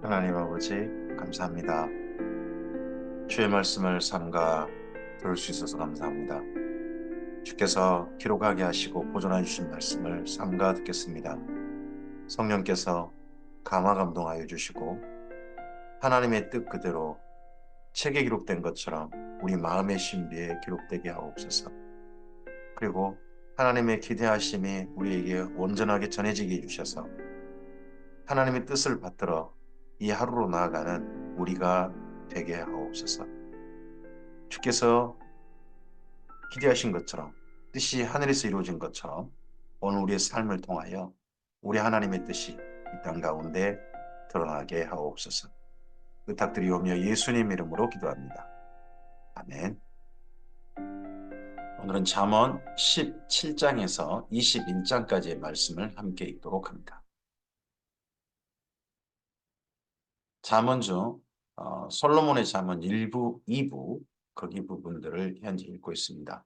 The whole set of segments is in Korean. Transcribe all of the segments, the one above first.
하나님 아버지, 감사합니다. 주의 말씀을 삼가 들을 수 있어서 감사합니다. 주께서 기록하게 하시고 보존해 주신 말씀을 삼가 듣겠습니다. 성령께서 감화 감동하여 주시고 하나님의 뜻 그대로 책에 기록된 것처럼 우리 마음의 신비에 기록되게 하옵소서. 그리고 하나님의 기대하심이 우리에게 온전하게 전해지게 해주셔서 하나님의 뜻을 받들어 이 하루로 나아가는 우리가 되게 하옵소서. 주께서 기대하신 것처럼 뜻이 하늘에서 이루어진 것처럼 오늘 우리의 삶을 통하여 우리 하나님의 뜻이 이 땅 가운데 드러나게 하옵소서. 부탁드리오며 예수님 이름으로 기도합니다. 아멘. 오늘은 잠언 17장에서 21장까지의 말씀을 함께 읽도록 합니다. 잠언 중 솔로몬의 잠언 1부, 2부 거기 부분들을 현재 읽고 있습니다.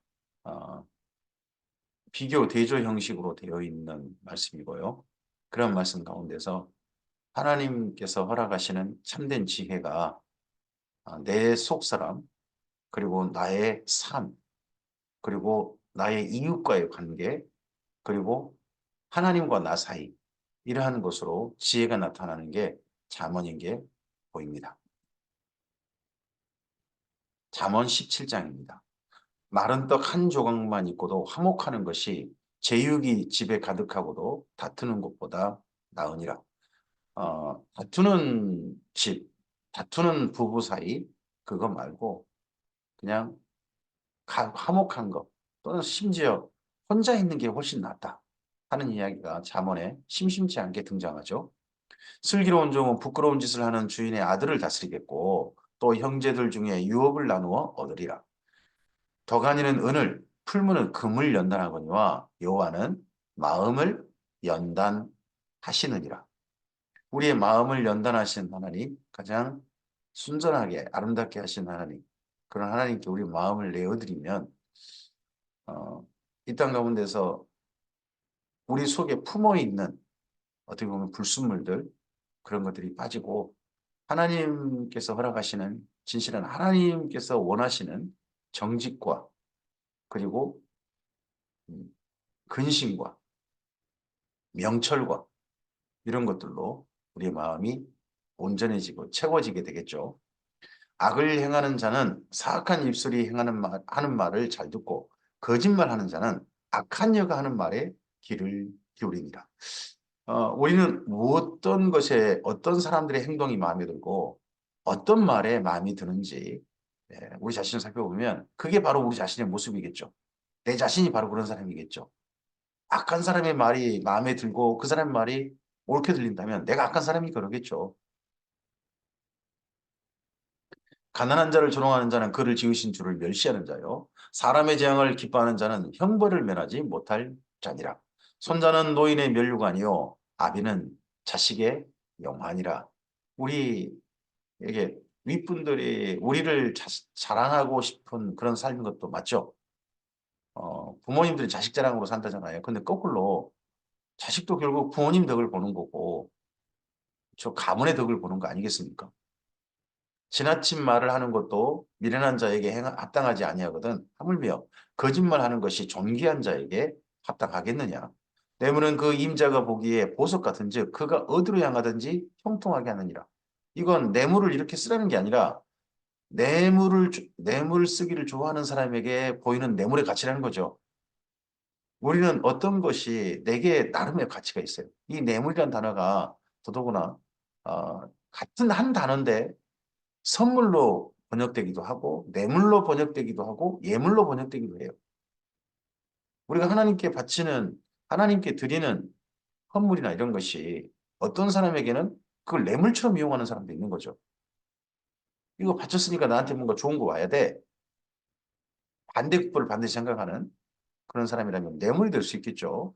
비교 대조 형식으로 되어 있는 말씀이고요. 그런 말씀 가운데서 하나님께서 허락하시는 참된 지혜가 내 속사람, 그리고 나의 삶, 그리고 나의 이웃과의 관계, 그리고 하나님과 나 사이, 이러한 것으로 지혜가 나타나는 게 잠언인 게 보입니다. 잠언 17장입니다. 마른 떡 한 조각만 있고도 화목하는 것이 제육이 집에 가득하고도 다투는 것보다 나으니라. 다투는 집, 다투는 부부 사이 그거 말고 그냥 화목한 것 또는 심지어 혼자 있는 게 훨씬 낫다 하는 이야기가 잠언에 심심치 않게 등장하죠. 슬기로운 종은 부끄러운 짓을 하는 주인의 아들을 다스리겠고 또 형제들 중에 유업을 나누어 얻으리라. 더가니는 은을 풀무는 금을 연단하거니와 여호와는 마음을 연단하시느니라. 우리의 마음을 연단하신 하나님, 가장 순전하게 아름답게 하신 하나님, 그런 하나님께 우리 마음을 내어드리면 이 땅 가운데서 우리 속에 품어있는 어떻게 보면 불순물들, 그런 것들이 빠지고 하나님께서 허락하시는 진실한 하나님께서 원하시는 정직과 그리고 음, 근심과 명철과 이런 것들로 우리의 마음이 온전해지고 채워지게 되겠죠. 악을 행하는 자는 사악한 입술이 하는 말을 잘 듣고 거짓말하는 자는 악한 여가 하는 말에 귀를 기울이니라. 우리는 어떤 것에 어떤 사람들의 행동이 마음에 들고 어떤 말에 마음이 드는지 우리 자신을 살펴보면 그게 바로 우리 자신의 모습이겠죠. 내 자신이 바로 그런 사람이겠죠. 악한 사람의 말이 마음에 들고 그 사람의 말이 옳게 들린다면 내가 악한 사람이 그러겠죠. 가난한 자를 조롱하는 자는 그를 지으신 주를 멸시하는 자요. 사람의 재앙을 기뻐하는 자는 형벌을 면하지 못할 자니라. 손자는 노인의 면류관이요 아비는 자식의 영환이라. 우리에게 윗분들이 우리를 자랑하고 싶은 그런 삶인 것도 맞죠. 부모님들이 자식 자랑으로 산다잖아요. 근데 거꾸로 자식도 결국 부모님 덕을 보는 거고 저 가문의 덕을 보는 거 아니겠습니까? 지나친 말을 하는 것도 미련한 자에게 합당하지 아니하거든. 하물며 거짓말하는 것이 존귀한 자에게 합당하겠느냐. 뇌물은 그 임자가 보기에 보석 같은즉 그가 어디로 향하든지 형통하게 하느니라. 이건 뇌물을 이렇게 쓰라는 게 아니라 뇌물을 쓰기를 좋아하는 사람에게 보이는 뇌물의 가치라는 거죠. 우리는 어떤 것이 내게 나름의 가치가 있어요. 이 뇌물이라는 단어가 더더구나 같은 한 단어인데 선물로 번역되기도 하고 뇌물로 번역되기도 하고 예물로 번역되기도 해요. 우리가 하나님께 바치는 하나님께 드리는 선물이나 이런 것이 어떤 사람에게는 그걸 뇌물처럼 이용하는 사람도 있는 거죠. 이거 바쳤으니까 나한테 뭔가 좋은 거 와야 돼. 반대급부를 반드시 생각하는 그런 사람이라면 뇌물이 될 수 있겠죠.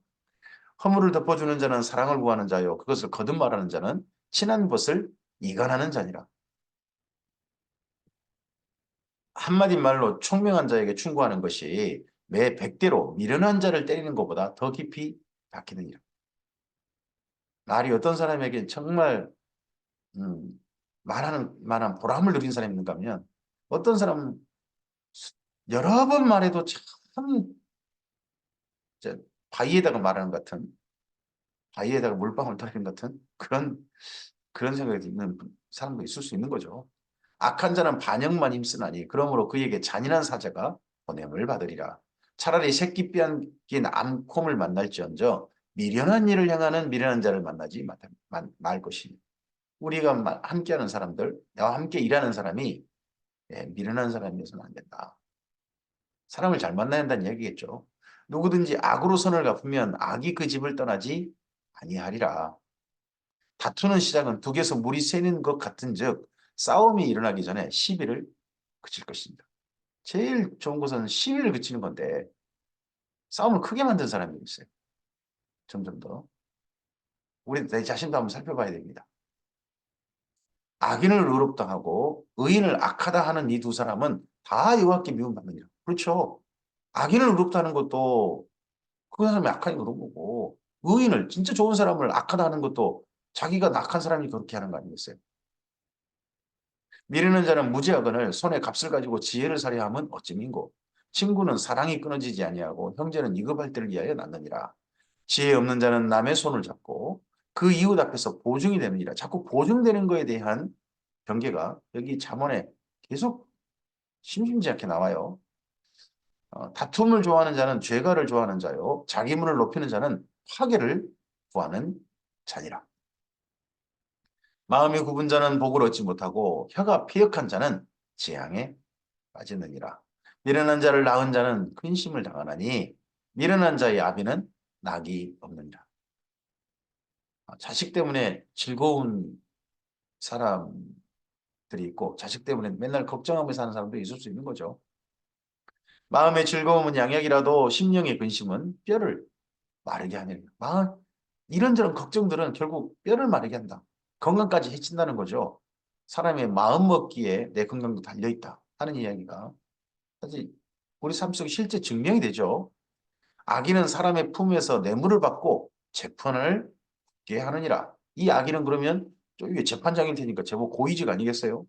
허물을 덮어주는 자는 사랑을 구하는 자요. 그것을 거듭말하는 자는 친한 것을 이간하는 자니라. 한마디 말로 총명한 자에게 충고하는 것이 매 100대로 미련한 자를 때리는 것보다 더 깊이 박히느니라. 말이 어떤 사람에겐 정말 음, 말하는 만한 보람을 누린 사람이 있는가 하면 어떤 사람은 여러 번 말해도 참 이제 바위에다가 말하는 것 같은 바위에다가 물방울 떨어지는 것 같은 그런 생각이 드는 사람도 있을 수 있는 거죠. 악한 자는 반역만 힘쓰나니 그러므로 그에게 잔인한 사자가 보냄을 받으리라. 차라리 새끼 삐안긴 암콤을 만날지언정 미련한 일을 향하는 미련한 자를 만나지 말 것이니 우리가 함께하는 사람들, 나와 함께 일하는 사람이 미련한 사람이어서는 안 된다. 사람을 잘 만나야 한다는 얘기겠죠. 누구든지 악으로 선을 갚으면 악이 그 집을 떠나지 아니하리라. 다투는 시작은 둑에서 물이 새는 것 같은즉 싸움이 일어나기 전에 시비를 그칠 것입니다. 제일 좋은 것은 시비를 그치는 건데 싸움을 크게 만든 사람이 있어요. 점점 더. 우리 내 자신도 한번 살펴봐야 됩니다. 악인을 의롭다 하고 의인을 악하다 하는 이 두 사람은 다 여호와께 미움받느니라. 그렇죠. 악인을 의롭다 하는 것도 그 사람이 악하니까 그런 거고 의인을 진짜 좋은 사람을 악하다 하는 것도 자기가 악한 사람이 그렇게 하는 거 아니겠어요? 미르는 자는 무지하거늘 손에 값을 가지고 지혜를 살해 함은 어찌민고 친구는 사랑이 끊어지지 아니하고 형제는 이급할 때를 위하여 낳느니라. 지혜 없는 자는 남의 손을 잡고 그 이웃 앞에서 보증이 되느니라. 자꾸 보증되는 것에 대한 경계가 여기 잠언에 계속 심심치 않게 나와요. 다툼을 좋아하는 자는 죄가를 좋아하는 자요. 자기 문을 높이는 자는 파괴를 구하는 자니라. 마음이 굽은 자는 복을 얻지 못하고 혀가 패역한 자는 재앙에 빠지느니라. 미련한 자를 낳은 자는 근심을 당하나니 미련한 자의 아비는 낙이 없느니라. 자식 때문에 즐거운 사람들이 있고 자식 때문에 맨날 걱정하며 사는 사람도 있을 수 있는 거죠. 마음의 즐거움은 양약이라도 심령의 근심은 뼈를 마르게 하느니라. 이런저런 걱정들은 결국 뼈를 마르게 한다. 건강까지 해친다는 거죠. 사람의 마음 먹기에 내 건강도 달려있다 하는 이야기가 사실 우리 삶 속에 실제 증명이 되죠. 악인은 사람의 품에서 뇌물을 받고 재판을 받게 하느니라. 이 악인은 그러면 이게 재판장일 테니까 제법 고위직 아니겠어요?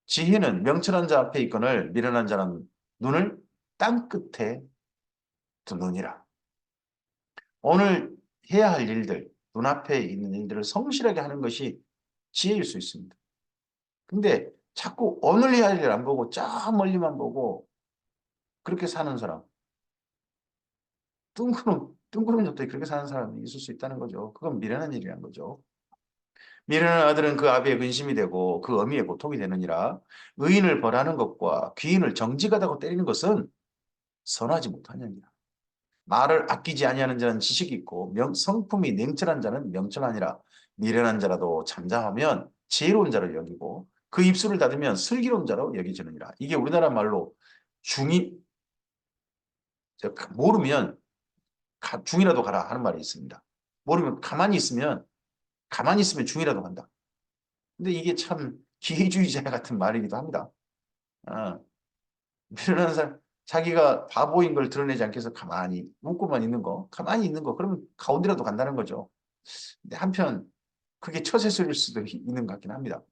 지혜는 명철한 자 앞에 있거늘 미련한 자는 눈을 땅 끝에 두느니라. 오늘 해야 할 일들, 눈앞에 있는 일들을 성실하게 하는 것이 지혜일 수 있습니다. 근데 자꾸 오늘 해야 할 일 안 보고 저 멀리만 보고 그렇게 사는 사람, 뜬구름 잡듯이 그렇게 사는 사람이 있을 수 있다는 거죠. 그건 미련한 일이라는 거죠. 미련한 아들은 그 아비의 근심이 되고 그 어미의 고통이 되느니라. 의인을 벌하는 것과 귀인을 정직하다고 때리는 것은 선하지 못하느니라. 말을 아끼지 아니하는 자는 지식이 있고 성품이 냉철한 자는 명철하니라. 미련한 자라도 잠잠하면 지혜로운 자를 여기고 그 입술을 닫으면 슬기로운 자로 여기지느니라. 이게 우리나라 말로 중이 모르면 중이라도 가라 하는 말이 있습니다. 모르면 가만히 있으면 중이라도 간다. 근데 이게 참 기회주의자 같은 말이기도 합니다. 아, 미련한 사람 자기가 바보인 걸 드러내지 않기 위해서 가만히 웃고만 있는 거, 가만히 있는 거, 그러면 가운데라도 간다는 거죠. 근데 한편 그게 처세술일 수도 있는 것 같긴 합니다.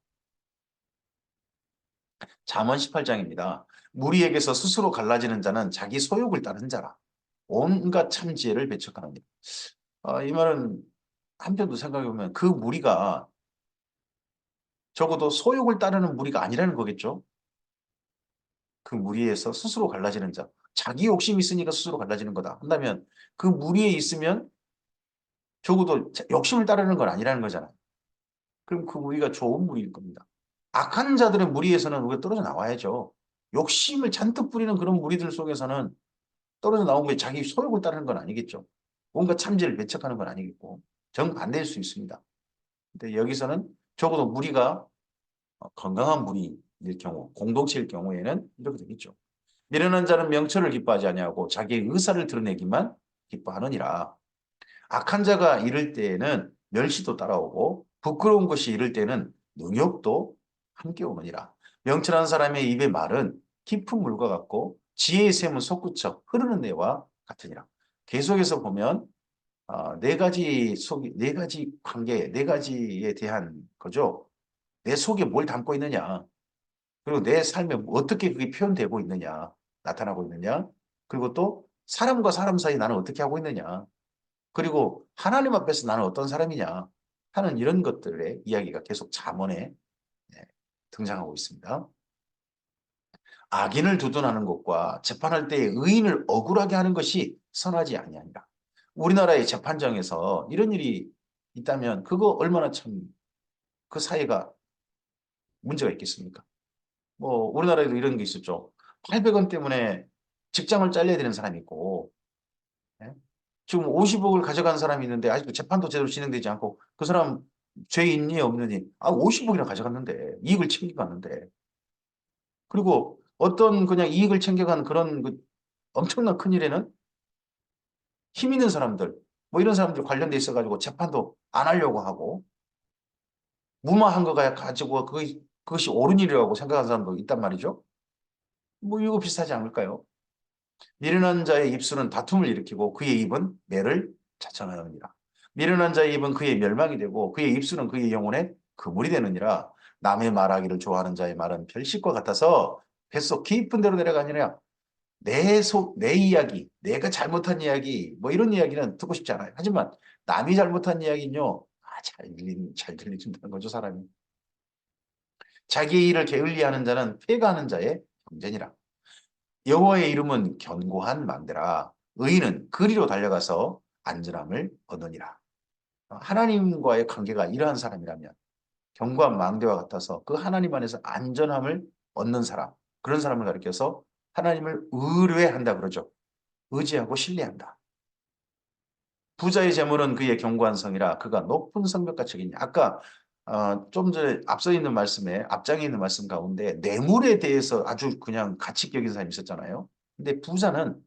잠언 18장입니다. 무리에게서 스스로 갈라지는 자는 자기 소욕을 따른 자라. 온갖 참지혜를 배척하느니라. 이 말은 한편도 생각해보면 그 무리가 적어도 소욕을 따르는 무리가 아니라는 거겠죠. 그 무리에서 스스로 갈라지는 자. 자기 욕심이 있으니까 스스로 갈라지는 거다. 한다면 그 무리에 있으면 적어도 욕심을 따르는 건 아니라는 거잖아요. 그럼 그 무리가 좋은 무리일 겁니다. 악한 자들의 무리에서는 우리가 떨어져 나와야죠. 욕심을 잔뜩 부리는 그런 무리들 속에서는 떨어져 나온 게 자기 소욕을 따르는 건 아니겠죠. 뭔가 참지를 배척하는 건 아니겠고 정반대일 수 있습니다. 근데 여기서는 적어도 무리가 건강한 무리일 경우, 공동체일 경우에는 이렇게 되겠죠. 미련한 자는 명철을 기뻐하지 아니하고 자기의 의사를 드러내기만 기뻐하느니라. 악한 자가 이를 때에는 멸시도 따라오고 부끄러운 것이 이를 때는 능욕도 함께 오느니라. 명철한 사람의 입의 말은 깊은 물과 같고 지혜의 샘은 솟구쳐 흐르는 내와 같으니라. 계속해서 보면 네 가지 관계, 네 가지에 대한 거죠. 내 속에 뭘 담고 있느냐. 그리고 내 삶에 어떻게 그게 표현되고 있느냐. 나타나고 있느냐. 그리고 또 사람과 사람 사이 나는 어떻게 하고 있느냐. 그리고 하나님 앞에서 나는 어떤 사람이냐 하는 이런 것들의 이야기가 계속 잠언에 네, 등장하고 있습니다. 악인을 두둔하는 것과 재판할 때 의인을 억울하게 하는 것이 선하지 아니하니라. 우리나라의 재판장에서 이런 일이 있다면 그거 얼마나 참 그 사회가 문제가 있겠습니까? 뭐 우리나라에도 이런 게 있었죠. 800원 때문에 직장을 잘려야 되는 사람이 있고 예? 지금 50억을 가져간 사람이 있는데 아직도 재판도 제대로 진행되지 않고 그 사람 죄 있니 없느니 50억이나 가져갔는데 이익을 챙겨갔는데 그리고 어떤 그냥 이익을 챙겨간 그런 그 엄청난 큰일에는 힘 있는 사람들 뭐 이런 사람들 관련돼 있어가지고 재판도 안 하려고 하고 무마한 거 가지고 그것이 옳은 일이라고 생각하는 사람도 있단 말이죠. 뭐 이거 비슷하지 않을까요? 미련한 자의 입술은 다툼을 일으키고 그의 입은 매를 자청하느니라. 미련한 자의 입은 그의 멸망이 되고 그의 입술은 그의 영혼에 그물이 되느니라. 남의 말하기를 좋아하는 자의 말은 별식과 같아서 뱃속 깊은 데로 내려가느니라. 내 이야기, 내가 잘못한 이야기, 뭐 이런 이야기는 듣고 싶지 않아요. 하지만 남이 잘못한 이야기는요, 잘 들리준다는 거죠, 사람이. 자기의 일을 게을리하는 자는 폐가하는 자의 경쟁이라. 여호와의 이름은 견고한 망대라. 의인은 그리로 달려가서 안전함을 얻으니라. 하나님과의 관계가 이러한 사람이라면 견고한 망대와 같아서 그 하나님 안에서 안전함을 얻는 사람, 그런 사람을 가리켜서 하나님을 의뢰한다 그러죠. 의지하고 신뢰한다. 부자의 재물은 그의 견고한 성이라 그가 높은 성벽같이 겠냐. 아까 좀 전에 앞서 있는 말씀에 앞장에 있는 말씀 가운데 뇌물에 대해서 아주 그냥 가치 여긴 사람이 있었잖아요. 근데 부자는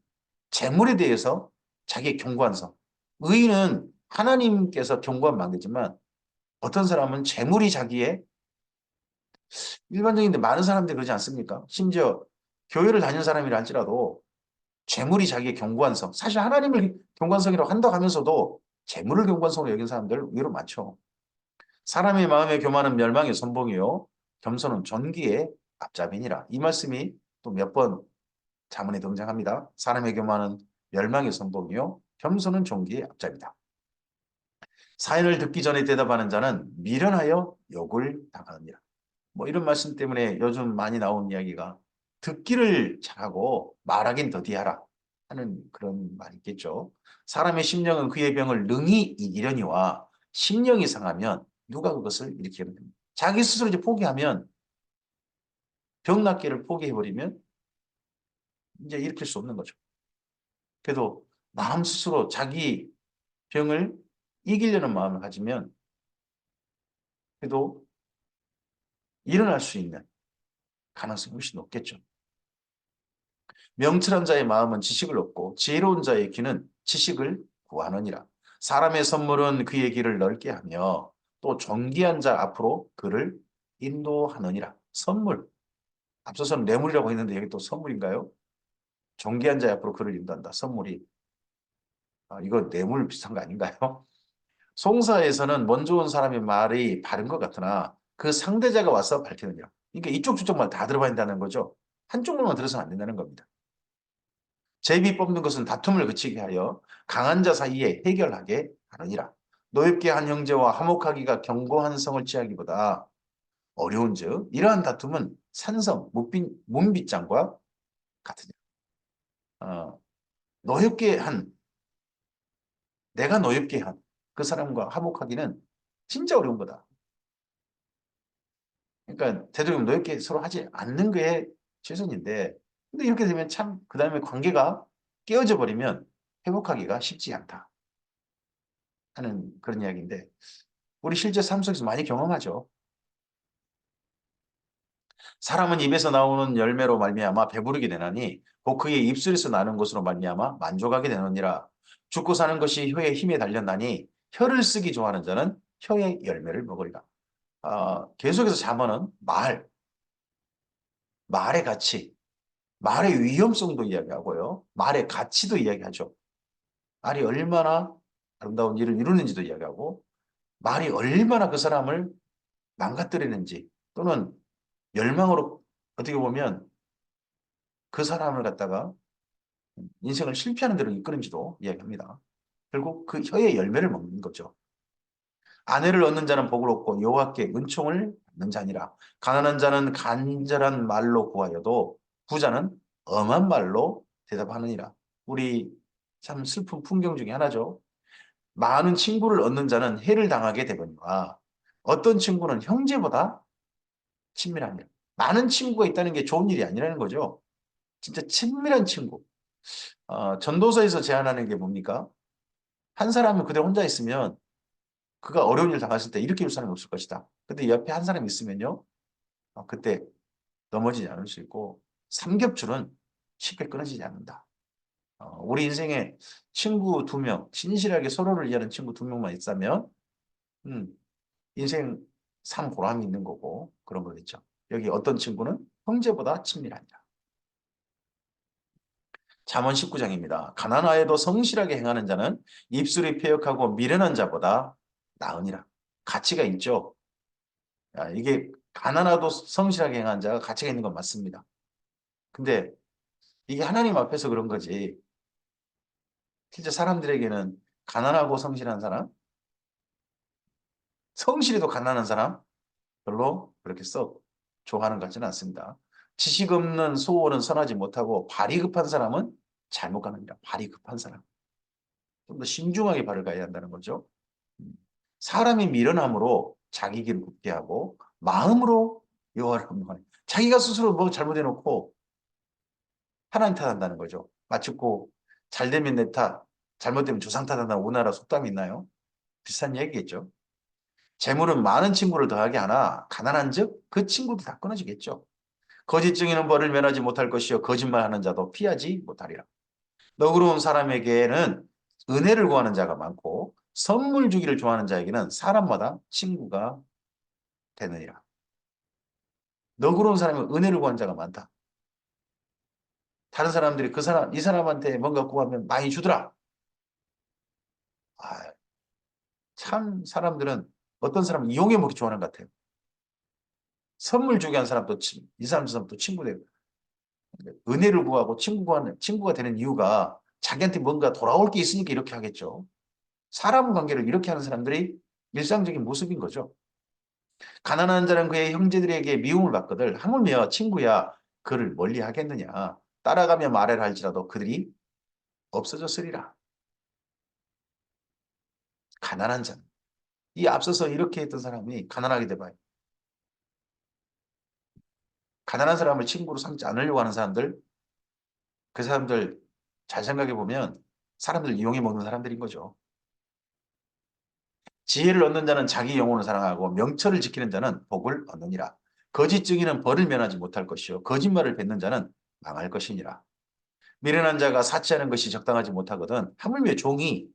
재물에 대해서 자기의 견고한 성. 의인은 하나님께서 견고한 망대지만 어떤 사람은 재물이 자기의 일반적인데 많은 사람들이 그러지 않습니까? 심지어 교회를 다니는 사람이라 할지라도 재물이 자기의 견고한 성. 사실 하나님을 견고한 성이라고 한다고 하면서도 재물을 견고한 성으로 여긴 사람들 의외로 많죠. 사람의 마음의 교만은 멸망의 선봉이요. 겸손은 존귀의 앞잡이니라. 이 말씀이 또 몇 번 자문에 등장합니다. 사람의 교만은 멸망의 선봉이요. 겸손은 존귀의 앞잡이다. 사연을 듣기 전에 대답하는 자는 미련하여 욕을 당하느니라. 뭐 이런 말씀 때문에 요즘 많이 나온 이야기가 듣기를 잘하고 말하긴 더디하라 하는 그런 말이 있겠죠. 사람의 심령은 그의 병을 능히 이기려니와 심령이 상하면 누가 그것을 일으키는 겁니다. 자기 스스로 이제 포기하면 병 낫기를 포기해버리면 이제 일으킬 수 없는 거죠. 그래도 마음 스스로 자기 병을 이기려는 마음을 가지면 그래도 일어날 수 있는 가능성이 훨씬 높겠죠. 명철한 자의 마음은 지식을 얻고 지혜로운 자의 귀는 지식을 구하느니라. 사람의 선물은 그의 길을 넓게 하며 또 존귀한 자 앞으로 그를 인도하느니라. 선물. 앞서서는 뇌물이라고 했는데 여기 또 선물인가요? 존귀한 자 앞으로 그를 인도한다. 선물이. 이거 뇌물 비슷한 거 아닌가요? 송사에서는 먼저 온 사람의 말이 바른 것 같으나 그 상대자가 와서 밝히느니라. 그러니까 이쪽 저쪽만 다 들어봐야 된다는 거죠. 한쪽만 들어서는 안 된다는 겁니다. 제비 뽑는 것은 다툼을 그치게 하여 강한 자 사이에 해결하게 하느니라. 노엽게 한 형제와 화목하기가 견고한 성을 취하기보다 어려운즉 이러한 다툼은 산성 문빗장과 같으니라. 어, 노엽게 한 내가 노엽게 한 그 사람과 화목하기는 진짜 어려운 거다. 그러니까 되도록이면 노엽게 서로 하지 않는 게 최선인데 근데 이렇게 되면 참 그 다음에 관계가 깨어져 버리면 회복하기가 쉽지 않다 하는 그런 이야기인데 우리 실제 삶 속에서 많이 경험하죠. 사람은 입에서 나오는 열매로 말미암아 배부르게 되나니 곧 그의 입술에서 나는 것으로 말미암아 만족하게 되느니라. 죽고 사는 것이 혀의 힘에 달렸나니 혀를 쓰기 좋아하는 자는 혀의 열매를 먹으리라. 계속해서 잠언은 말의 가치, 말의 위험성도 이야기하고요. 말의 가치도 이야기하죠. 말이 얼마나 아름다운 일을 이루는지도 이야기하고 말이 얼마나 그 사람을 망가뜨리는지 또는 멸망으로 어떻게 보면 그 사람을 갖다가 인생을 실패하는 대로 이끄는지도 이야기합니다. 결국 그 혀의 열매를 먹는 거죠. 아내를 얻는 자는 복을 얻고 여호와께 은총을 받는 자니라. 가난한 자는 간절한 말로 구하여도 부자는 엄한 말로 대답하느니라. 우리 참 슬픈 풍경 중에 하나죠. 많은 친구를 얻는 자는 해를 당하게 되거니와 어떤 친구는 형제보다 친밀합니다. 많은 친구가 있다는 게 좋은 일이 아니라는 거죠. 진짜 친밀한 친구. 전도서에서 제안하는 게 뭡니까? 한 사람은 그대로 혼자 있으면 그가 어려운 일 당했을 때 일으킬 사람이 없을 것이다. 근데 옆에 한 사람이 있으면요. 그때 넘어지지 않을 수 있고 삼겹줄은 쉽게 끊어지지 않는다. 우리 인생에 친구 두 명, 진실하게 서로를 이해하는 친구 두 명만 있다면 음, 인생 삶 보람이 있는 거고 그런 거겠죠. 여기 어떤 친구는 형제보다 친밀하니라. 잠언 19장입니다. 가난하여도 성실하게 행하는 자는 입술이 패역하고 미련한 자보다 나으니라. 가치가 있죠. 이게 가난하도 성실하게 행한 자가 가치가 있는 건 맞습니다. 근데 이게 하나님 앞에서 그런 거지. 실제 사람들에게는 가난하고 성실한 사람, 성실해도 가난한 사람 별로 그렇게 썩 좋아하는 것 같지는 않습니다. 지식 없는 소원은 선하지 못하고 발이 급한 사람은 잘못 가느니라. 발이 급한 사람. 좀 더 신중하게 발을 가야 한다는 거죠. 음. 사람이 미련함으로 자기 길을 굽게 하고 마음으로 여호와를 합니다. 자기가 스스로 뭐 잘못해놓고 하나님 탓한다는 거죠. 마치고 잘 되면 내 탓, 잘못되면 조상 탓한다는 우리나라 속담이 있나요? 비슷한 얘기겠죠. 재물은 많은 친구를 더하게 하나 가난한 즉 그 친구도 다 끊어지겠죠. 거짓 증인은 벌을 면하지 못할 것이요 거짓말하는 자도 피하지 못하리라. 너그러운 사람에게는 은혜를 구하는 자가 많고 선물 주기를 좋아하는 자에게는 사람마다 친구가 되느니라. 너그러운 사람은 은혜를 구하는 자가 많다. 다른 사람들이 그 사람, 이 사람한테 뭔가 구하면 많이 주더라. 아, 참 사람들은 어떤 사람은 이용해 먹기 좋아하는 것 같아요. 선물 주게 한 사람도 이 사람 저 사람 또 친구 되고 은혜를 구하고 친구가 되는 이유가 자기한테 뭔가 돌아올 게 있으니까 이렇게 하겠죠. 사람 관계를 이렇게 하는 사람들이 일상적인 모습인 거죠. 가난한 자는 그의 형제들에게 미움을 받거들 하물며 친구야 그를 멀리 하겠느냐. 따라가며 말을 할지라도 그들이 없어졌으리라. 가난한 자. 이 앞서서 이렇게 했던 사람이 가난하게 돼봐요. 가난한 사람을 친구로 삼지 않으려고 하는 사람들, 그 사람들 잘 생각해 보면 사람들 이용해 먹는 사람들인 거죠. 지혜를 얻는 자는 자기 영혼을 사랑하고 명철을 지키는 자는 복을 얻느니라. 거짓 증인은 벌을 면하지 못할 것이요 거짓말을 뱉는 자는 망할 것이니라. 미련한 자가 사치하는 것이 적당하지 못하거든 하물며 종이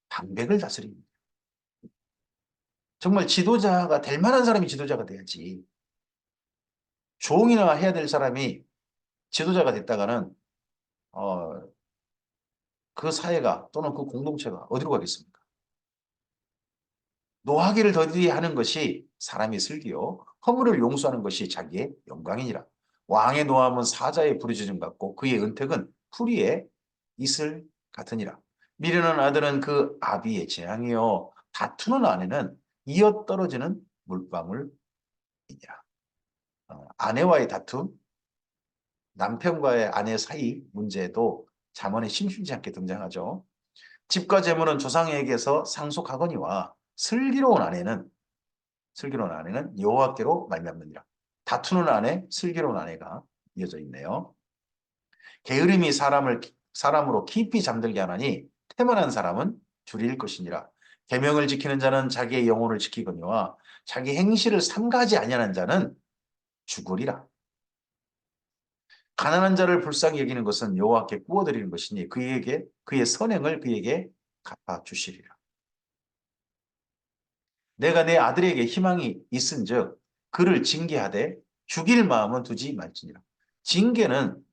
방백을 다스립니다. 정말 지도자가 될 만한 사람이 지도자가 돼야지. 종이나 해야 될 사람이 지도자가 됐다가는 어, 그 사회가 또는 그 공동체가 어디로 가겠습니까? 노하기를 더디게 하는 것이 사람의 슬기요. 허물을 용서하는 것이 자기의 영광이니라. 왕의 노함은 사자의 부르짖음 같고 그의 은택은 풀이의 이슬 같으니라. 미련한 아들은 그 아비의 재앙이요. 다투는 아내는 이어 떨어지는 물방울이니라. 아내와의 다툼, 남편과의 아내 사이 문제도 잠언에 심심치 않게 등장하죠. 집과 재물은 조상에게서 상속하거니와 슬기로운 아내는 여호와께로 말미암느니라. 다투는 아내, 슬기로운 아내가 이어져 있네요. 게으름이 사람으로 깊이 잠들게 하나니 태만한 사람은 줄일 것이니라. 계명을 지키는 자는 자기의 영혼을 지키거니와 자기 행실을 삼가지 아니하는 자는 죽으리라. 가난한 자를 불쌍히 여기는 것은 여호와께 구워드리는 것이니 그의 선행을 그에게 갚아 주시리라. 내가 내 아들에게 희망이 있은즉 그를 징계하되 죽일 마음은 두지 말지니라. 징계는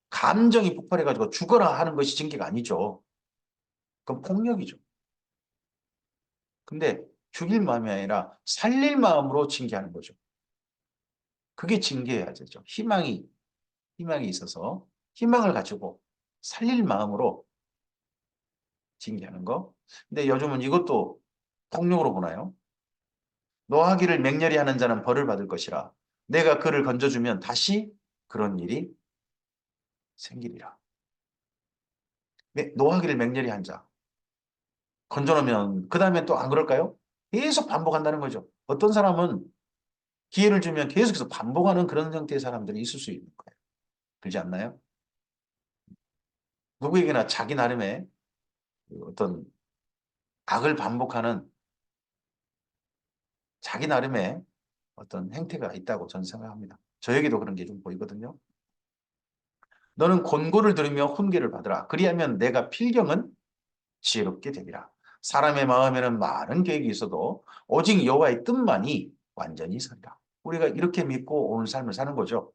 감정이 폭발해가지고 죽어라 하는 것이 징계가 아니죠. 그건 폭력이죠. 근데 죽일 마음이 아니라 살릴 마음으로 징계하는 거죠. 그게 징계해야 되죠. 희망이 있어서 희망을 가지고 살릴 마음으로 징계하는 거. 근데 요즘은 이것도 폭력으로 보나요? 노하기를 맹렬히 하는 자는 벌을 받을 것이라. 내가 그를 건져주면 다시 그런 일이 생기리라. 노하기를 맹렬히 한 자. 건져놓으면 그 다음에 또 안 그럴까요? 계속 반복한다는 거죠. 어떤 사람은 기회를 주면 계속해서 반복하는 그런 형태의 사람들이 있을 수 있는 거예요. 그렇지 않나요? 누구에게나 자기 나름의 그 어떤 악을 반복하는 자기 나름의 어떤 행태가 있다고 저는 생각합니다. 저에게도 그런 게 좀 보이거든요. 너는 권고를 들으며 훈계를 받으라. 그리하면 내가 필경은 지혜롭게 되리라. 사람의 마음에는 많은 계획이 있어도 오직 여호와의 뜻만이 완전히 서리라. 우리가 이렇게 믿고 오늘 삶을 사는 거죠.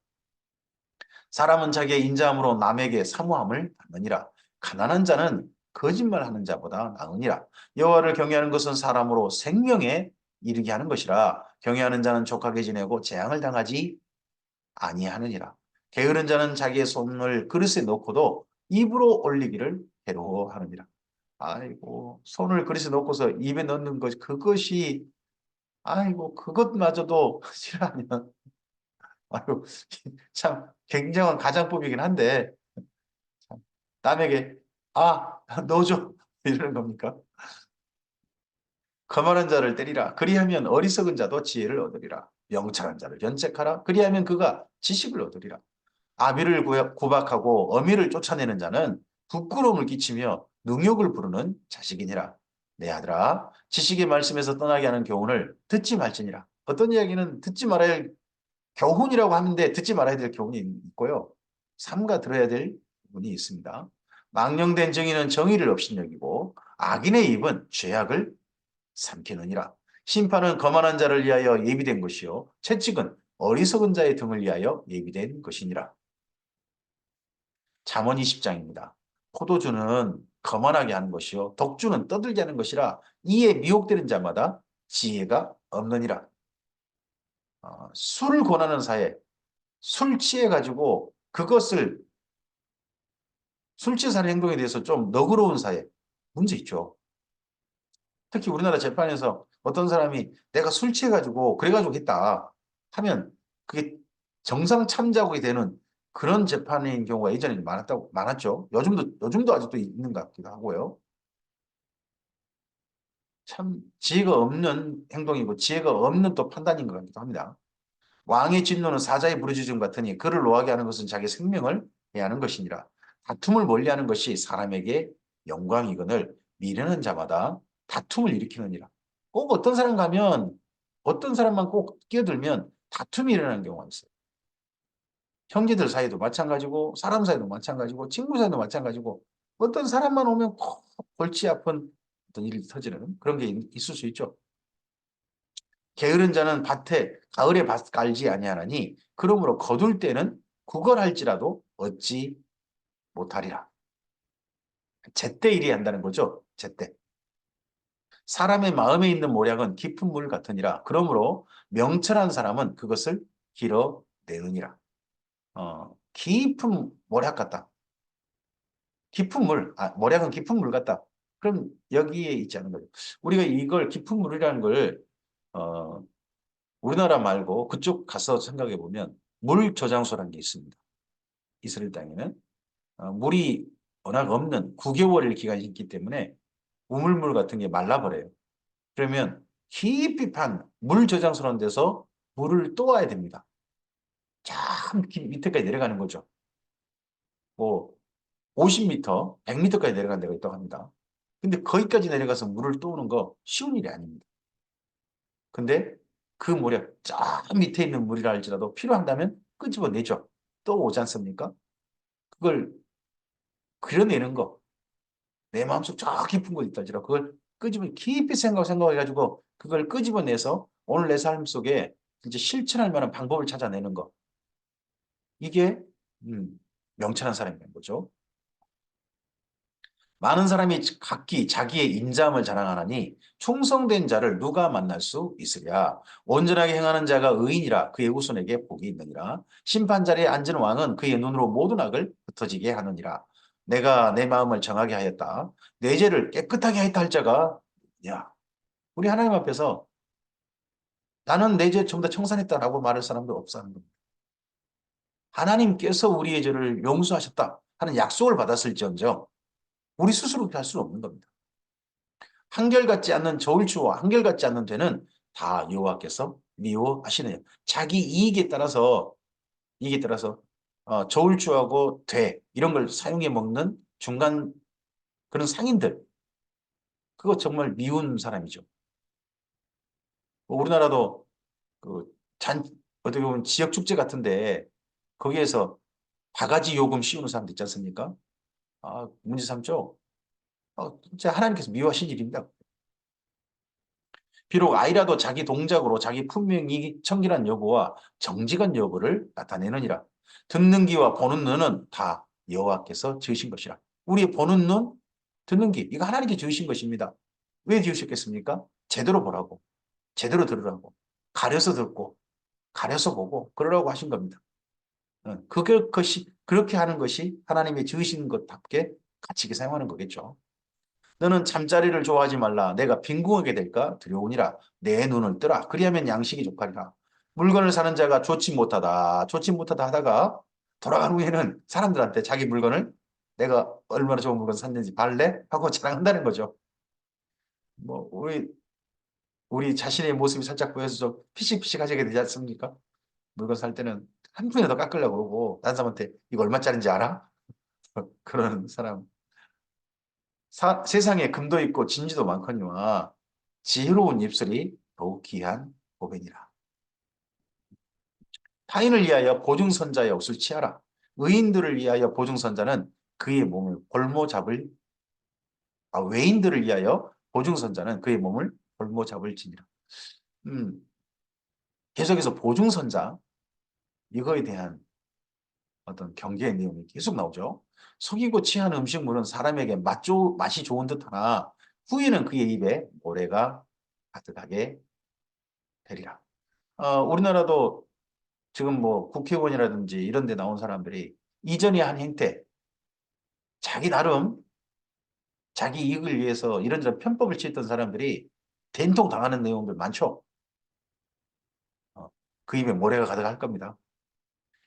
사람은 자기의 인자함으로 남에게 사모함을 받느니라. 가난한 자는 거짓말하는 자보다 나으니라. 여호와를 경외하는 것은 사람으로 생명에 이르게 하는 것이라. 경외하는 자는 족하게 지내고 재앙을 당하지 아니하느니라. 게으른 자는 자기의 손을 그릇에 넣고도 입으로 올리기를 괴로워하느니라. 아이고, 손을 그릇에 넣고서 입에 넣는 것, 그것이, 아이고, 그것마저도 싫어하면, 아이고, 참, 굉장한 가장법이긴 한데, 참, 남에게, 아, 넣어줘. 이러는 겁니까? 거만한 자를 때리라. 그리하면 어리석은 자도 지혜를 얻으리라. 명철한 자를 견책하라. 그리하면 그가 지식을 얻으리라. 아비를 구박하고 어미를 쫓아내는 자는 부끄러움을 끼치며 능욕을 부르는 자식이니라. 내 아들아, 지식의 말씀에서 떠나게 하는 교훈을 듣지 말지니라. 어떤 이야기는 듣지 말아야 할 교훈이라고 하는데 듣지 말아야 될 교훈이 있고요. 삼가 들어야 될 부분이 있습니다. 망령된 정의는 정의를 업신여기고 악인의 입은 죄악을 삼키느니라. 심판은 거만한 자를 위하여 예비된 것이요 채찍은 어리석은 자의 등을 위하여 예비된 것이니라. 잠언 20장입니다. 포도주는 거만하게 하는 것이요 독주는 떠들게 하는 것이라 이에 미혹되는 자마다 지혜가 없느니라. 술을 권하는 사회, 술 취해가지고 그것을 술 취해서 하는 행동에 대해서 좀 너그러운 사회, 문제 있죠. 특히 우리나라 재판에서 어떤 사람이 내가 술 취해가지고 그래가지고 했다 하면 그게 정상 참작이 되는 그런 재판인 경우가 예전에 많았죠. 요즘도 아직도 있는 것 같기도 하고요. 참 지혜가 없는 행동이고 지혜가 없는 또 판단인 것 같기도 합니다. 왕의 진노는 사자의 부르짖음 같으니 그를 노하게 하는 것은 자기 생명을 해하는 것이니라. 다툼을 멀리하는 것이 사람에게 영광이거늘 미련한 자마다 다툼을 일으키느니라. 꼭 어떤 사람 가면 어떤 사람만 꼭 끼어들면 다툼이 일어나는 경우가 있어요. 형제들 사이도 마찬가지고 사람 사이도 마찬가지고 친구 사이도 마찬가지고 어떤 사람만 오면 꼭 골치 아픈 어떤 일이 터지는 그런 게 있을 수 있죠. 게으른 자는 밭에 가을에 밭 깔지 아니하나니 그러므로 거둘 때는 구걸할지라도 얻지 못하리라. 제때 일이 한다는 거죠. 제때. 사람의 마음에 있는 모략은 깊은 물 같으니라. 그러므로 명철한 사람은 그것을 길어내느니라. 깊은 모략 같다. 깊은 물, 모략은 깊은 물 같다. 그럼 여기에 있지 않은 거죠. 우리가 이걸 깊은 물이라는 걸 어, 우리나라 말고 그쪽 가서 생각해 보면 물 저장소라는 게 있습니다. 이스라엘 땅에는 물이 워낙 없는 9개월 기간이 있기 때문에 우물물 같은 게 말라버려요. 그러면 깊이 판 물 저장소라는 데서 물을 떠와야 됩니다. 참 밑에까지 내려가는 거죠. 뭐 50m, 100m까지 내려간 데가 있다고 합니다. 근데 거기까지 내려가서 물을 떠오는 거 쉬운 일이 아닙니다. 근데 그 물에 저 밑에 있는 물이라 할지라도 필요한다면 끄집어내죠. 또 오지 않습니까? 그걸 그려내는 거. 내 마음속 저 깊은 곳 있다 할지라도 그걸 끄집어 깊이 생각해가지고 그걸 끄집어내서 오늘 내 삶 속에 이제 실천할 만한 방법을 찾아내는 거. 이게 명철한 사람인 거죠. 많은 사람이 각기 자기의 인자함을 자랑하나니 충성된 자를 누가 만날 수 있으랴. 온전하게 행하는 자가 의인이라 그의 후손에게 복이 있느니라. 심판 자리에 앉은 왕은 그의 눈으로 모든 악을 흩어지게 하느니라. 내가 내 마음을 정하게 하였다. 내 죄를 깨끗하게 하였다 할 자가 야, 우리 하나님 앞에서 나는 내 죄 전부 다 청산했다라고 말할 사람도 없다는 겁니다. 하나님께서 우리의 죄를 용서하셨다 하는 약속을 받았을지언정 우리 스스로 그렇게 할 수는 없는 겁니다. 한결같지 않는 저울추와 한결같지 않는 되는 다 여호와께서 미워하시느냐. 자기 이익에 따라서 저울추하고 돼 이런 걸 사용해 먹는 중간 그런 상인들 그거 정말 미운 사람이죠. 우리나라도 그 어떻게 보면 지역 축제 같은데 거기에서 바가지 요금 씌우는 사람도 있지 않습니까? 문제 삼죠. 진짜 하나님께서 미워하신 일입니다. 비록 아이라도 자기 동작으로 자기 분명히 청결한 여부와 정직한 여부를 나타내느니라. 듣는 귀와 보는 눈은 다 여호와께서 지으신 것이라. 우리의 보는 눈, 듣는 귀, 이거 하나님께 지으신 것입니다. 왜 지으셨겠습니까? 제대로 보라고, 제대로 들으라고, 가려서 듣고, 가려서 보고, 그러라고 하신 겁니다. 그렇게 하는 것이 하나님의 지으신 것답게 가치 있게 사용하는 거겠죠. 너는 잠자리를 좋아하지 말라. 내가 빈궁하게 될까 두려우니라. 내 눈을 뜨라. 그리하면 양식이 족하리라. 물건을 사는 자가 좋지 못하다 하다가 돌아간 후에는 사람들한테 자기 물건을 내가 얼마나 좋은 물건 샀는지 발래? 하고 자랑한다는 거죠. 뭐 우리 자신의 모습이 살짝 보여서 좀 피식피식하게 되지 않습니까? 물건 살 때는 한 푼이라도 깎으려고 그러고 다른 사람한테 이거 얼마짜리인지 알아? 그런 사람. 세상에 금도 있고 진주도 많거니와 지혜로운 입술이 더욱 귀한 보배니라. 타인을 위하여 보증선자의 옷을 취하라. 의인들을 위하여 보증선자는 그의 몸을 볼모 잡을 외인들을 위하여 보증선자는 그의 몸을 볼모 잡을지니라. 음, 계속해서 보증선자 이거에 대한 어떤 경계의 내용이 계속 나오죠. 속이고 취한 음식물은 사람에게 맛이 좋은 듯하나 후에는 그의 입에 모래가 가득하게 되리라. 우리나라도 지금 뭐 국회의원이라든지 이런 데 나온 사람들이 이전에 한 행태, 자기 나름 자기 이익을 위해서 이런저런 편법을 취했던 사람들이 된통 당하는 내용들 많죠. 어, 그 입에 모래가 가득할 겁니다.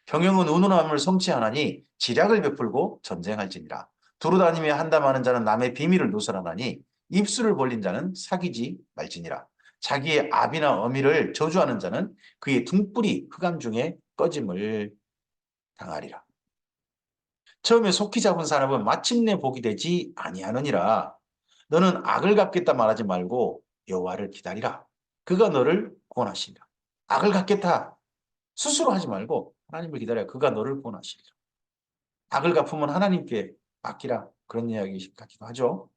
경영은 운운함을 성취하나니 지략을 베풀고 전쟁할지니라. 두루다니며 한담하는 자는 남의 비밀을 누설하나니 입술을 벌린 자는 사귀지 말지니라. 자기의 아비나 어미를 저주하는 자는 그의 등불이 흑암 중에 꺼짐을 당하리라. 처음에 속히 잡은 사람은 마침내 복이 되지 아니하느니라. 너는 악을 갚겠다 말하지 말고 여호와를 기다리라. 그가 너를 구원하시리라. 악을 갚겠다 스스로 하지 말고 하나님을 기다려야 그가 너를 구원하시리라. 악을 갚으면 하나님께 맡기라. 그런 이야기 같기도 하죠.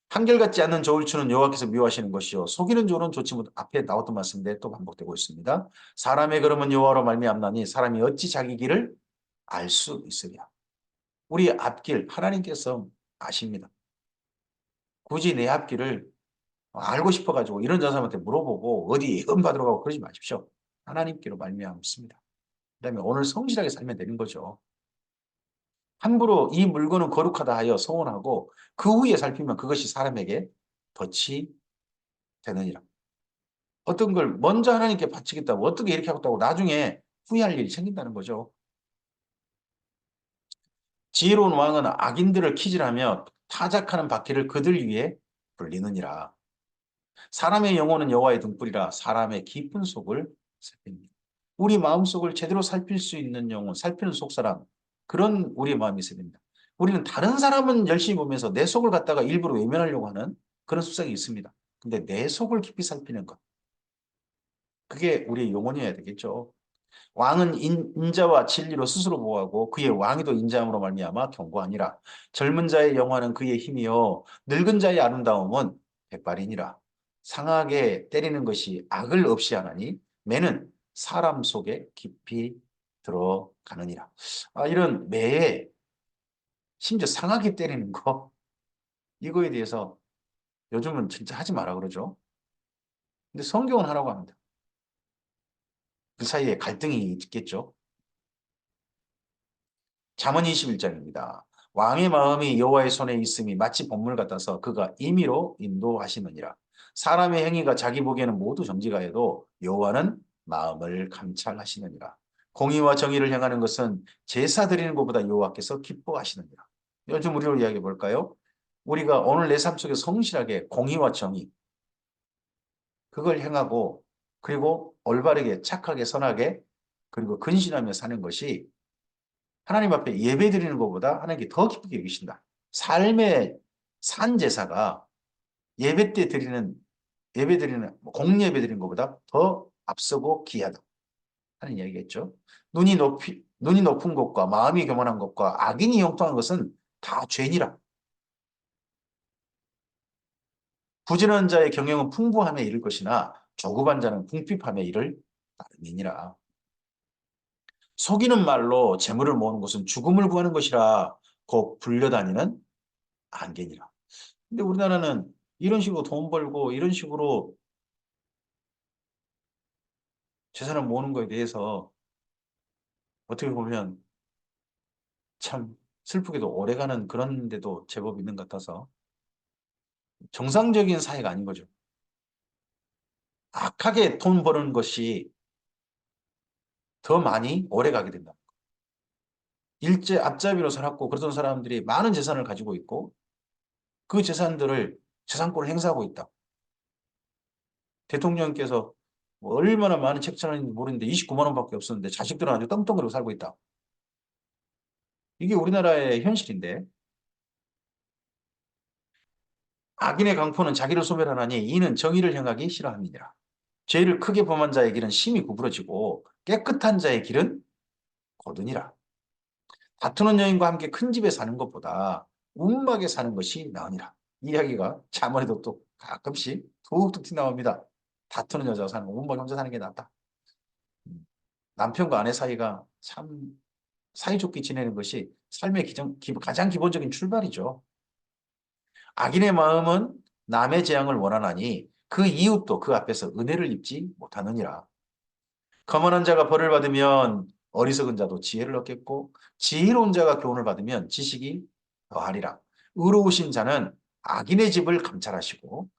한결같지 않는 저울추는 여호와께서 미워하시는 것이요 속이는 조는 좋지 못 앞에 나왔던 말씀인데 또 반복되고 있습니다. 사람의 걸음은 여호와로 말미암나니 사람이 어찌 자기 길을 알 수 있으랴. 우리 앞길 하나님께서 아십니다. 굳이 내 앞길을 알고 싶어가지고 이런 저 사람한테 물어보고 어디 예언 받으러 가고 그러지 마십시오. 하나님께로 말미암습니다. 그다음에 오늘 성실하게 살면 되는 거죠. 함부로 이 물건은 거룩하다 하여 소원하고 그 후에 살피면 그것이 사람에게 덫이 되느니라. 어떤 걸 먼저 하나님께 바치겠다고 어떻게 이렇게 하겠다고 나중에 후회할 일이 생긴다는 거죠. 지혜로운 왕은 악인들을 키질하며 타작하는 바퀴를 그들 위에 불리느니라. 사람의 영혼은 여호와의 등불이라 사람의 깊은 속을 살핍니다. 우리 마음속을 제대로 살필 수 있는 영혼, 살피는 속사람 그런 우리의 마음이 있어야 됩니다. 우리는 다른 사람은 열심히 보면서 내 속을 갖다가 일부러 외면하려고 하는 그런 습성이 있습니다. 근데 내 속을 깊이 살피는 것 그게 우리의 영혼이어야 되겠죠. 왕은 인자와 진리로 스스로 보호하고 그의 왕위도 인자함으로 말미암아 견고하니라. 젊은 자의 영화는 그의 힘이요 늙은 자의 아름다움은 백발이니라. 상하게 때리는 것이 악을 없이 하나니 매는 사람 속에 깊이 들어가느니라. 이런 매에 심지어 상하게 때리는 거 이거에 대해서 요즘은 진짜 하지 마라 그러죠. 근데 성경은 하라고 합니다. 그 사이에 갈등이 있겠죠. 잠언 21장입니다. 왕의 마음이 여호와의 손에 있음이 마치 번물 같아서 그가 임의로 인도하시느니라. 사람의 행위가 자기 보기에는 모두 정직하여도 여호와는 마음을 감찰하시느니라. 공의와 정의를 행하는 것은 제사 드리는 것보다 여호와께서 기뻐하시느니라. 요즘 우리로 이야기해 볼까요? 우리가 오늘 내 삶 속에 성실하게 공의와 정의 그걸 행하고 그리고 올바르게 착하게 선하게 그리고 근신하며 사는 것이 하나님 앞에 예배 드리는 것보다 하나님께 더 기쁘게 여기신다. 삶의 산 제사가 예배 때 드리는 예배 드리는 공예배 드리는 것보다 더 앞서고 귀하다 하는 이야기겠죠. 눈이 높은 것과 마음이 교만한 것과 악인이 형통한 것은 다 죄니라. 부지런한 자의 경영은 풍부함에 이를 것이나 조급한 자는 궁핍함에 이를 따름이니라. 속이는 말로 재물을 모으는 것은 죽음을 구하는 것이라 곧 불려다니는 안개니라. 근데 우리나라는 이런 식으로 돈 벌고 이런 식으로 재산을 모으는 거에 대해서 어떻게 보면 참 슬프게도 오래가는 그런 데도 제법 있는 것 같아서 정상적인 사회가 아닌 거죠. 악하게 돈 버는 것이 더 많이 오래가게 된다. 일제 앞잡이로 살았고 그러던 사람들이 많은 재산을 가지고 있고 그 재산들을 재산권을 행사하고 있다. 대통령께서 뭐 얼마나 많은 책자는지 모르는데 29만 원밖에 없었는데 자식들은 아주 떵떵거리고 살고 있다. 이게 우리나라의 현실인데 악인의 강포는 자기를 소멸하나니 이는 정의를 행하기 싫어합니다. 죄를 크게 범한 자의 길은 심히 구부러지고 깨끗한 자의 길은 거두니라. 다투는 여인과 함께 큰 집에 사는 것보다 움막에 사는 것이 나으니라. 이 이야기가 잠언에도 또 가끔씩 툭툭 튀나옵니다. 다투는 여자와 사는 거, 움막에 혼자 사는 게 낫다. 남편과 아내 사이가 참 사이좋게 지내는 것이 삶의 가장 기본적인 출발이죠. 악인의 마음은 남의 재앙을 원하나니 그 이웃도 그 앞에서 은혜를 입지 못하느니라. 거만한 자가 벌을 받으면 어리석은 자도 지혜를 얻겠고 지혜로운 자가 교훈을 받으면 지식이 더하리라. 의로우신 자는 악인의 집을 감찰하시고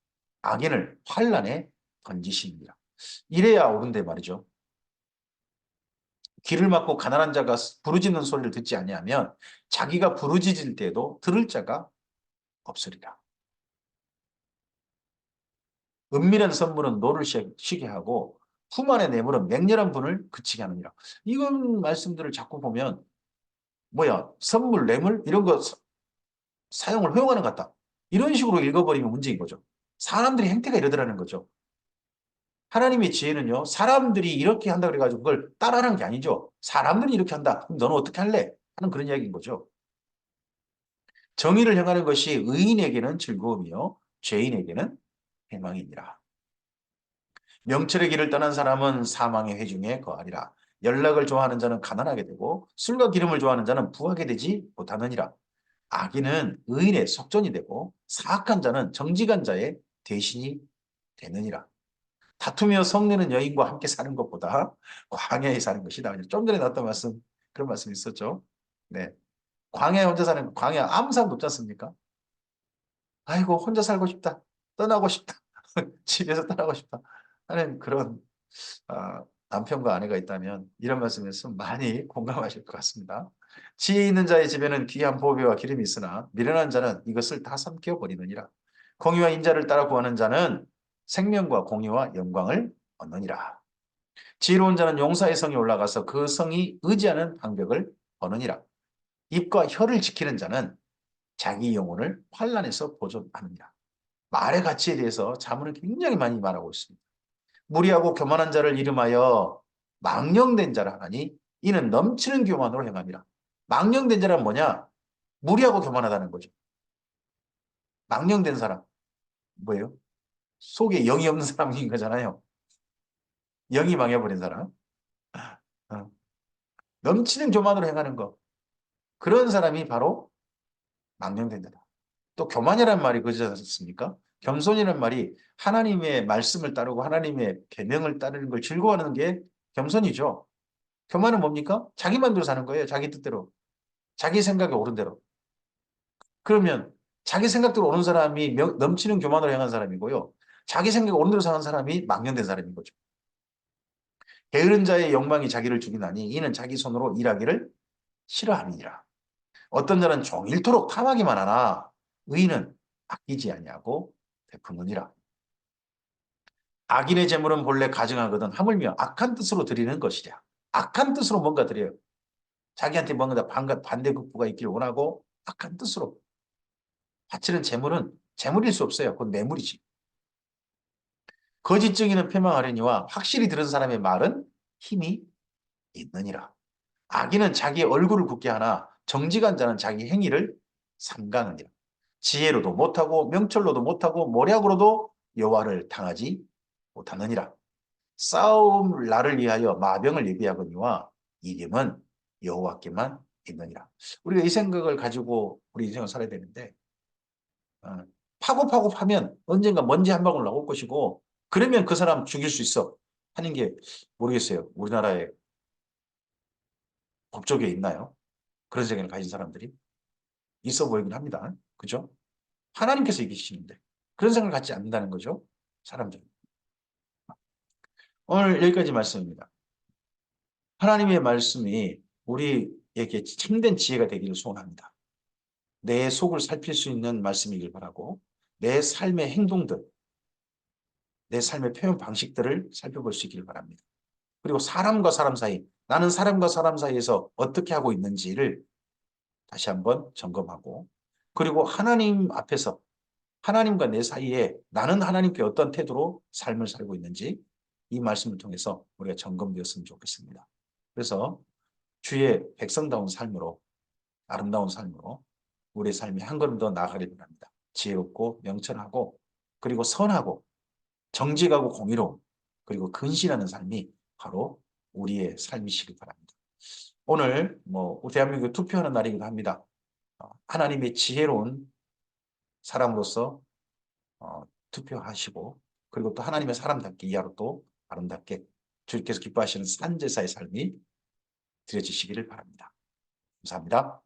악인을 환란에 던지시니라. 이래야 옳은데 말이죠. 귀를 막고 가난한 자가 부르짖는 소리를 듣지 아니하면 자기가 부르짖을 때도 들을 자가 없으리라. 은밀한 선물은 노를 쉬게 하고 품 안의 뇌물은 맹렬한 분을 그치게 하느니라. 이런 말씀들을 자꾸 보면 뭐야 선물, 뇌물 이런 거 사용을 허용하는 것 같다. 이런 식으로 읽어버리면 문제인 거죠. 사람들이 행태가 이러더라는 거죠. 하나님의 지혜는요. 사람들이 이렇게 한다 그래가지고 그걸 따라하는 게 아니죠. 사람들이 이렇게 한다. 그럼 너는 어떻게 할래? 하는 그런 이야기인 거죠. 정의를 행하는 것이 의인에게는 즐거움이요. 죄인에게는 해망이니라. 명철의 길을 떠난 사람은 사망의 회중에 거하리라. 연락을 좋아하는 자는 가난하게 되고 술과 기름을 좋아하는 자는 부하게 되지 못하느니라. 악인은 의인의 속전이 되고 사악한 자는 정직한 자의 대신이 되느니라. 다투며 성내는 여인과 함께 사는 것보다 광야에 사는 것이 나으니라. 좀 전에 나왔던 말씀 그런 말씀이 있었죠. 네, 광야에 혼자 사는 광야 아무 사람도 없지 않습니까? 아이고 혼자 살고 싶다. 떠나고 싶다. 집에서 떠나고 싶다. 하는 그런 남편과 아내가 있다면 이런 말씀에서 많이 공감하실 것 같습니다. 지혜 있는 자의 집에는 귀한 보배와 기름이 있으나 미련한 자는 이것을 다 삼켜버리느니라. 공의와 인자를 따라 구하는 자는 생명과 공의와 영광을 얻느니라. 지혜로운 자는 용사의 성에 올라가서 그 성이 의지하는 방벽을 거느니라. 입과 혀를 지키는 자는 자기 영혼을 환난에서 보존하느니라. 말의 가치에 대해서 자문을 굉장히 많이 말하고 있습니다. 무리하고 교만한 자를 이름하여 망령된 자라 하나니 이는 넘치는 교만으로 행함이라. 망령된 자란 뭐냐? 무리하고 교만하다는 거죠. 망령된 사람 뭐예요? 속에 영이 없는 사람인 거잖아요. 영이 망해버린 사람. 어. 넘치는 교만으로 행하는 것. 그런 사람이 바로 망령된 자다. 또 교만이라는 말이 그러지 않습니까? 겸손이라는 말이 하나님의 말씀을 따르고 하나님의 계명을 따르는 걸 즐거워하는 게 겸손이죠. 교만은 뭡니까? 자기 맘대로 사는 거예요. 자기 뜻대로. 자기 생각에 옳은 대로. 그러면 자기 생각대로 오는 사람이 넘치는 교만으로 향한 사람이고요. 자기 생각에 옳은 대로 사는 사람이 망령된 사람인 거죠. 게으른 자의 욕망이 자기를 죽이나니 이는 자기 손으로 일하기를 싫어함이니라. 어떤 자는 종일토록 탐하기만 하나 의인은 아끼지 아니하고 베푸느니라. 악인의 재물은 본래 가증하거든 하물며 악한 뜻으로 드리는 것이랴. 악한 뜻으로 뭔가 드려요. 자기한테 뭔가 반대급부가 있기를 원하고 악한 뜻으로 바치는 재물은 재물일 수 없어요. 그건 뇌물이지. 거짓 증인은 표명하려니와 확실히 들은 사람의 말은 힘이 있느니라. 악인은 자기 얼굴을 굳게 하나 정직한 자는 자기 행위를 삼가느니라. 지혜로도 못하고 명철로도 못하고 모략으로도 여호와를 당하지 못하느니라. 싸움 나를 위하여 마병을 예비하거니와 이름은 여호와께만 있느니라. 우리가 이 생각을 가지고 우리 인생을 살아야 되는데 어, 파고 파면 언젠가 먼지 한 방울 나올 것이고 그러면 그 사람 죽일 수 있어 하는 게 모르겠어요. 우리나라의 법조계에 있나요? 그런 생각을 가진 사람들이 있어 보이긴 합니다. 그죠? 하나님께서 이기시는데 그런 생각을 갖지 않는다는 거죠. 사람들은. 오늘 여기까지 말씀입니다. 하나님의 말씀이 우리에게 참된 지혜가 되기를 소원합니다. 내 속을 살필 수 있는 말씀이길 바라고 내 삶의 행동들, 내 삶의 표현 방식들을 살펴볼 수 있기를 바랍니다. 그리고 사람과 사람 사이, 나는 사람과 사람 사이에서 어떻게 하고 있는지를 다시 한번 점검하고 그리고 하나님 앞에서 하나님과 내 사이에 나는 하나님께 어떤 태도로 삶을 살고 있는지 이 말씀을 통해서 우리가 점검되었으면 좋겠습니다. 그래서 주의 백성다운 삶으로 아름다운 삶으로 우리의 삶이 한 걸음 더 나아가길 바랍니다. 지혜롭고 명철하고 그리고 선하고 정직하고 공의로움 그리고 근신하는 삶이 바로 우리의 삶이시길 바랍니다. 오늘 대한민국 투표하는 날이기도 합니다. 하나님의 지혜로운 사람으로서 투표하시고 그리고 또 하나님의 사람답게 이하로 또 아름답게 주님께서 기뻐하시는 산제사의 삶이 드려지시기를 바랍니다. 감사합니다.